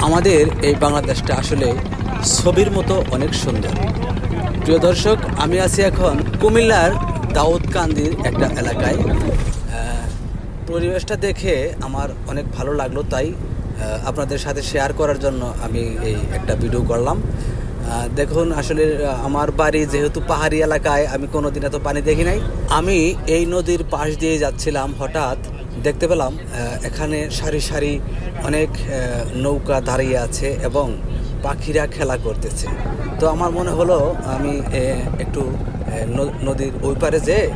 আমাদের এই বাংলাদেশটা আসলে ছবির মতো অনেক সুন্দর। প্রিয় দর্শক, আমি আছি এখন কুমিল্লার দাউদকান্দির একটা এলাকায়। পরিবেশটা দেখে আমার অনেক ভালো লাগলো, তাই আপনাদের সাথে শেয়ার করার জন্য আমি এই একটা ভিডিও করলাম। দেখুন, আসলে আমার বাড়ি যেহেতু পাহাড়ি এলাকায়, আমি কোনোদিন এত পানি দেখি নাই। আমি এই নদীর পাশ দিয়ে যাচ্ছিলাম, হঠাৎ দেখতে পেলাম এখানে সারি সারি অনেক নৌকা দাঁড়িয়ে আছে এবং পাখিরা খেলা করতেছে। তো আমার মনে হলো আমি একটু নদীর ওই পারে যেয়ে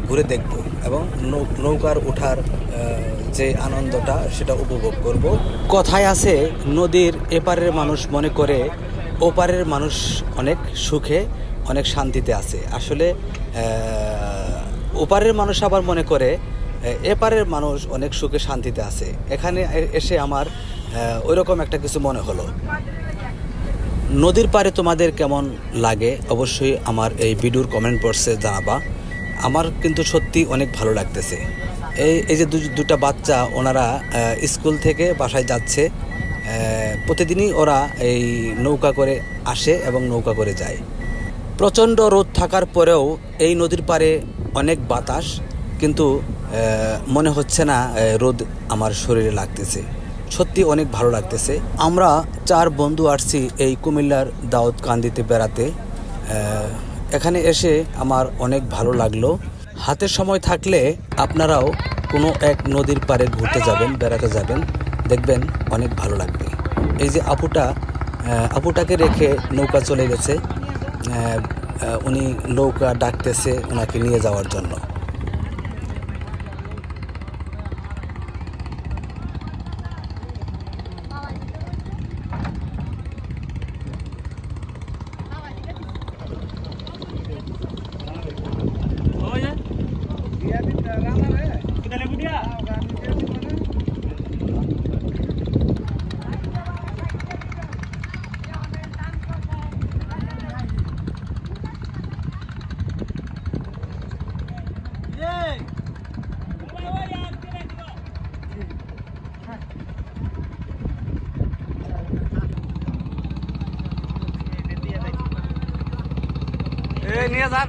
ঘুরে দেখব এবং নৌকার ওঠার যে আনন্দটা সেটা উপভোগ করব। কথায় আছে, নদীর এপারের মানুষ মনে করে ওপারের মানুষ অনেক সুখে অনেক শান্তিতে আছে। আসলে ওপারের মানুষ আবার মনে করে এপারের মানুষ অনেক সুখে শান্তিতে আছে। এখানে এসে আমার ওইরকম একটা কিছু মনে হলো। নদীর পাড়ে তোমাদের কেমন লাগে অবশ্যই আমার এই ভিডিওর কমেন্ট বক্সে জানাবা। আমার কিন্তু সত্যি অনেক ভালো লাগতেছে। এই যে দুটা বাচ্চা, ওনারা স্কুল থেকে বাসায় যাচ্ছে। প্রতিদিনই ওরা এই নৌকা করে আসে এবং নৌকা করে যায়। প্রচণ্ড রোদ থাকার পরেও এই নদীর পাড়ে অনেক বাতাস, কিন্তু মনে হচ্ছে না রোদ আমার শরীরে লাগতেছে। সত্যি অনেক ভালো লাগতেছে। আমরা 4 বন্ধু আসছি এই কুমিল্লার দাউদকান্দিতে বেড়াতে। এখানে এসে আমার অনেক ভালো লাগলো। হাতে সময় থাকলে আপনারাও কোনো এক নদীর পাড়ে ঘুরতে যাবেন, বেড়াতে যাবেন, দেখবেন অনেক ভালো লাগবে। এই যে আপুটাকে রেখে নৌকা চলে গেছে, উনি নৌকা ডাকতেছে ওনাকে নিয়ে যাওয়ার জন্য। নিয়ে যান।